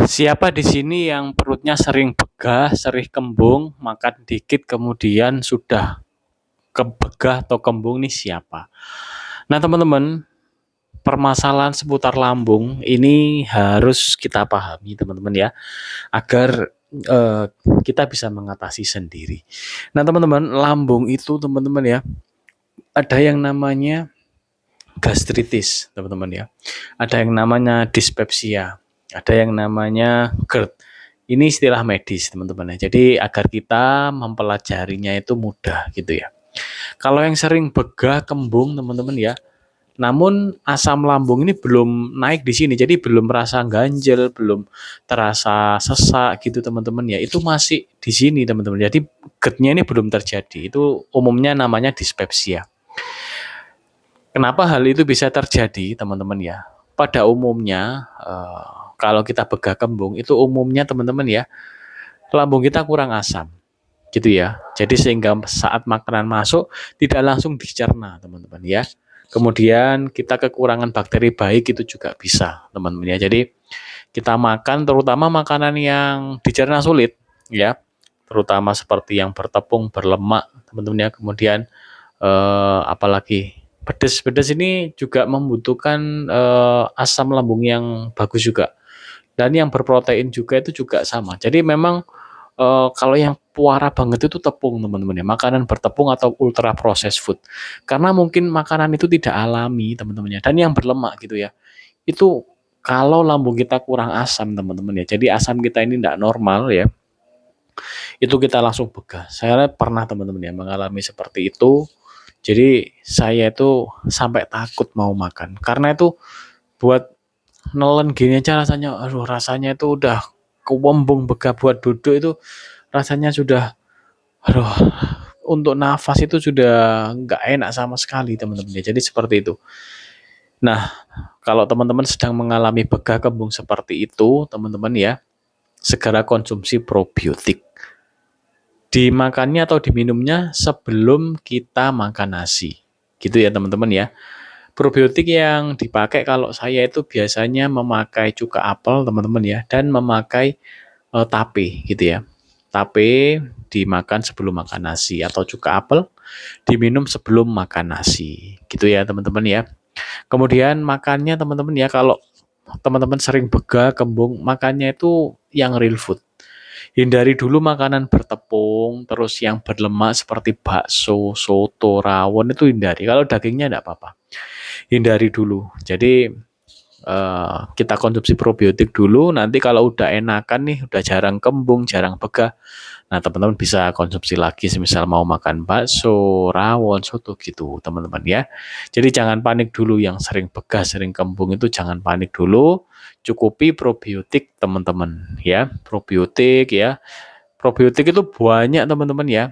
Siapa di sini yang perutnya sering begah, sering kembung, makan dikit kemudian sudah kebegah atau kembung nih siapa? Nah, teman-teman, permasalahan seputar lambung ini harus kita pahami, teman-teman ya, agar eh, kita bisa mengatasi sendiri. Nah, teman-teman, lambung itu teman-teman ya, ada yang namanya gastritis, teman-teman ya. Ada yang namanya dispepsia, ada yang namanya GERD. Ini istilah medis, teman-teman ya. Jadi agar kita mempelajarinya itu mudah gitu ya. Kalau yang sering begah, kembung, teman-teman ya. Namun asam lambung ini belum naik di sini, jadi belum merasa ganjel, belum terasa sesak gitu teman-teman ya. Itu masih di sini teman-teman. Jadi GERD-nya ini belum terjadi. Itu umumnya namanya dispepsia. Kenapa hal itu bisa terjadi, teman-teman ya? Pada umumnya, kalau kita begah kembung, itu umumnya teman-teman ya, lambung kita kurang asam, gitu ya. Jadi sehingga saat makanan masuk tidak langsung dicerna, teman-teman ya. Kemudian kita kekurangan bakteri baik itu juga bisa, teman-teman ya. Jadi kita makan, terutama makanan yang dicerna sulit, ya, terutama seperti yang bertepung, berlemak, teman-teman ya. Kemudian apalagi pedas ini juga membutuhkan asam lambung yang bagus juga, dan yang berprotein juga itu juga sama. Jadi memang kalau yang puara banget itu tepung teman-teman ya, makanan bertepung atau ultra processed food, karena mungkin makanan itu tidak alami teman-teman ya, dan yang berlemak gitu ya, itu kalau lambung kita kurang asam teman-teman ya, jadi asam kita ini tidak normal ya, itu kita langsung begah. Saya pernah teman-teman ya mengalami seperti itu. Jadi saya itu sampai takut mau makan karena itu buat nelen gini aja rasanya, aduh rasanya itu udah kewembung begah, buat duduk itu rasanya sudah, aduh, untuk nafas itu sudah nggak enak sama sekali teman-teman ya. Jadi seperti itu. Nah, kalau teman-teman sedang mengalami begah kembung seperti itu, teman-teman ya, segera konsumsi probiotik. Dimakannya atau diminumnya sebelum kita makan nasi. Gitu ya teman-teman ya. Probiotik yang dipakai kalau saya itu biasanya memakai cuka apel teman-teman ya, dan memakai tape gitu ya. Tape dimakan sebelum makan nasi, atau cuka apel diminum sebelum makan nasi. Gitu ya teman-teman ya. Kemudian makannya teman-teman ya, kalau teman-teman sering begah, kembung, makannya itu yang real food. Hindari dulu makanan bertepung, terus yang berlemak seperti bakso, soto, rawon itu hindari. Kalau dagingnya enggak apa-apa, hindari dulu. Jadi kita konsumsi probiotik dulu. Nanti kalau udah enakan nih, udah jarang kembung, jarang begah, nah teman-teman bisa konsumsi lagi. Semisal mau makan bakso, rawon, soto gitu, teman-teman ya. Jadi jangan panik dulu, yang sering begah, sering kembung itu jangan panik dulu. Cukupi probiotik teman-teman ya, probiotik ya. Probiotik itu banyak teman-teman ya.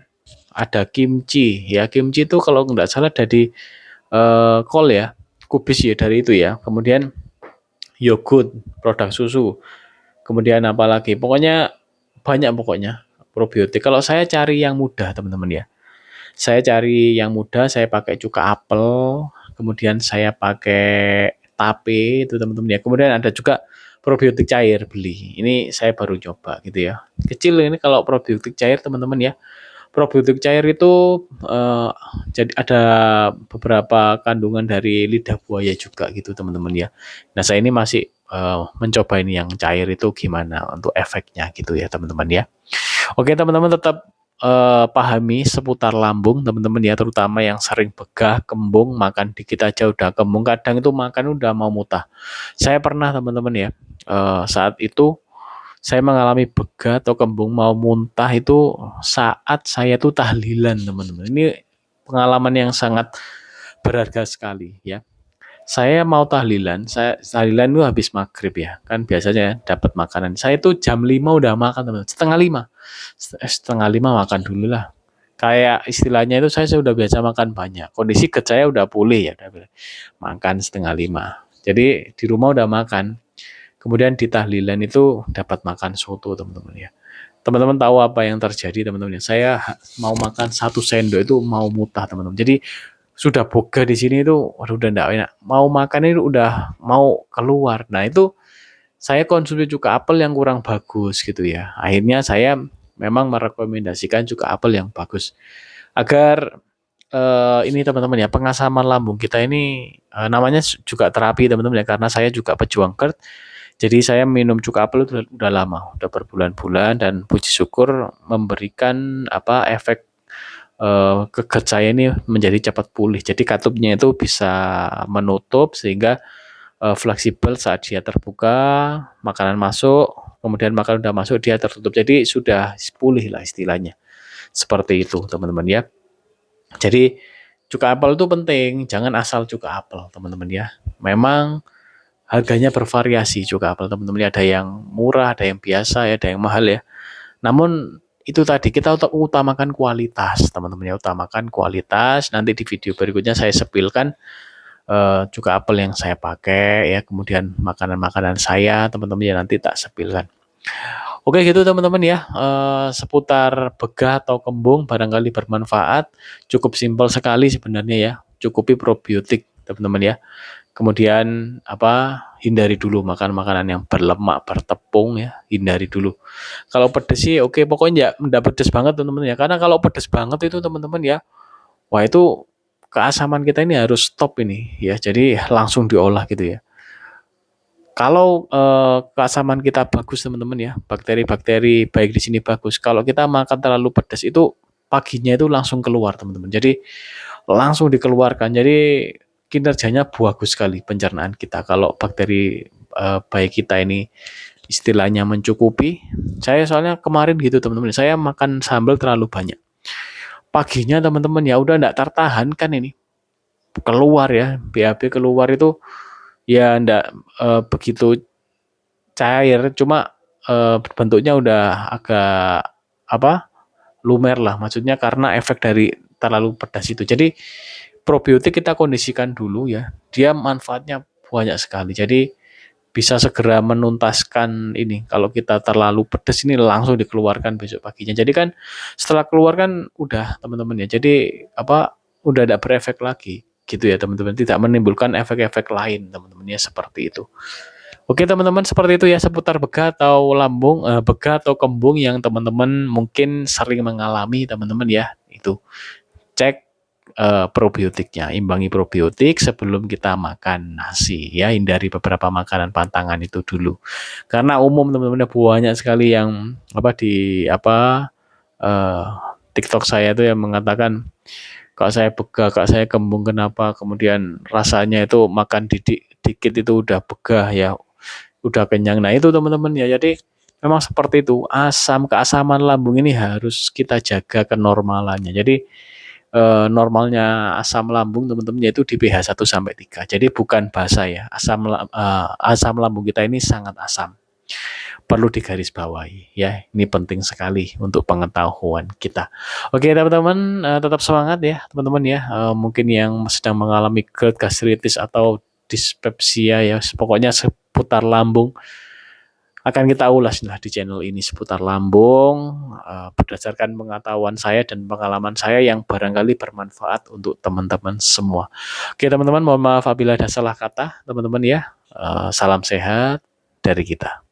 Ada kimchi ya, kimchi itu kalau nggak salah dari kol ya, kubis ya, dari itu ya. Kemudian yogurt, produk susu. Kemudian apalagi? Pokoknya banyak pokoknya probiotik. Kalau saya cari yang mudah, teman-teman ya. Saya cari yang mudah, saya pakai cuka apel, kemudian saya pakai tape itu teman-teman ya. Kemudian ada juga probiotik cair beli. Ini saya baru coba gitu ya. Kecil ini kalau probiotik cair teman-teman ya. Probiotik cair itu jadi ada beberapa kandungan dari lidah buaya juga gitu teman-teman ya. Nah saya ini masih mencoba ini yang cair itu gimana untuk efeknya gitu ya teman-teman ya. Oke teman-teman, tetap pahami seputar lambung teman-teman ya, terutama yang sering begah, kembung, makan dikit aja udah kembung, kadang itu makan udah mau muntah. Saya pernah teman-teman ya, saat itu saya mengalami begah atau kembung mau muntah itu saat saya tuh tahlilan teman-teman. Ini pengalaman yang sangat berharga sekali ya. Saya mau tahlilan, saya tahlilan itu habis maghrib ya, kan biasanya dapat makanan. Saya tuh jam 5 udah makan teman, setengah 5, setengah 5 makan dulu lah. Kayak istilahnya itu saya sudah biasa makan banyak. Kondisi GERD saya udah pulih ya, udah makan setengah 5. Jadi di rumah udah makan. Kemudian di tahlilan itu dapat makan soto teman-teman ya. Teman-teman tahu apa yang terjadi teman-teman ya? Saya mau makan 1 sendok itu mau muntah teman-teman. Jadi sudah boga di sini itu, waduh udah enggak enak. Mau makan itu udah mau keluar. Nah itu saya konsumsi cuka apel yang kurang bagus gitu ya. Akhirnya saya memang merekomendasikan cuka apel yang bagus agar ini teman-teman ya, pengasaman lambung kita ini namanya juga terapi teman-teman ya, karena saya juga pejuang GERD. Jadi saya minum cuka apel itu udah lama, udah berbulan-bulan, dan puji syukur memberikan efek ke GERD saya ini menjadi cepat pulih. Jadi katupnya itu bisa menutup sehingga fleksibel saat dia terbuka, makanan masuk, kemudian makanan udah masuk dia tertutup. Jadi sudah pulih lah istilahnya. Seperti itu teman-teman ya. Jadi cuka apel itu penting, jangan asal cuka apel teman-teman ya. Memang harganya bervariasi cuka apel teman-teman ya, ada yang murah, ada yang biasa ya, ada yang mahal ya. Namun itu tadi kita utamakan kualitas teman-teman ya, utamakan kualitas. Nanti di video berikutnya saya sepilkan cuka apel yang saya pakai ya, kemudian makanan-makanan saya teman-teman ya, nanti tak sepilkan. Oke gitu teman-teman ya, seputar begah atau kembung barangkali bermanfaat, cukup simpel sekali sebenarnya ya, cukupi probiotik teman-teman ya. Kemudian hindari dulu makan makanan yang berlemak, bertepung ya, hindari dulu. Kalau pedes sih oke, pokoknya enggak pedes banget teman-teman ya, karena kalau pedes banget itu teman-teman ya, wah itu keasaman kita ini harus stop ini ya, jadi langsung diolah gitu ya. Kalau keasaman kita bagus teman-teman ya, bakteri-bakteri baik di sini bagus. Kalau kita makan terlalu pedas itu paginya itu langsung keluar teman-teman. Jadi langsung dikeluarkan. Jadi kinerjanya bagus sekali pencernaan kita. Kalau bakteri baik kita ini istilahnya mencukupi. Saya soalnya kemarin gitu teman-teman, saya makan sambal terlalu banyak. Paginya teman-teman ya udah enggak tertahan kan ini. Keluar ya, BAB keluar itu ya enggak begitu cair, cuma bentuknya udah agak lumer lah, maksudnya karena efek dari terlalu pedas itu. Jadi probiotik kita kondisikan dulu ya, dia manfaatnya banyak sekali. Jadi bisa segera menuntaskan ini. Kalau kita terlalu pedas ini langsung dikeluarkan besok paginya. Jadi kan setelah keluar kan udah teman-teman ya. Jadi udah tidak berefek lagi gitu ya teman-teman. Tidak menimbulkan efek-efek lain teman-teman ya, seperti itu. Oke teman-teman, seperti itu ya seputar begah atau begah atau kembung yang teman-teman mungkin sering mengalami teman-teman ya. Itu cek probiotiknya, imbangi probiotik sebelum kita makan nasi ya, hindari beberapa makanan pantangan itu dulu. Karena umum teman-teman banyak sekali yang di eh, TikTok saya itu yang mengatakan, kak saya begah, kak saya kembung kenapa, kemudian rasanya itu makan dikit itu udah begah ya, udah kenyang. Nah itu teman-teman ya, jadi memang seperti itu, keasaman lambung ini harus kita jaga kenormalannya. Jadi normalnya asam lambung teman-teman yaitu di pH 1 sampai 3. Jadi bukan basa ya. Asam lambung kita ini sangat asam. Perlu digarisbawahi ya. Ini penting sekali untuk pengetahuan kita. Oke, teman-teman, tetap semangat ya, teman-teman ya. Mungkin yang sedang mengalami GERD, gastritis atau dispepsia ya, pokoknya seputar lambung akan kita ulas lah di channel ini seputar lambung, berdasarkan pengetahuan saya dan pengalaman saya yang barangkali bermanfaat untuk teman-teman semua. Oke teman-teman, mohon maaf apabila ada salah kata teman-teman ya. Salam sehat dari kita.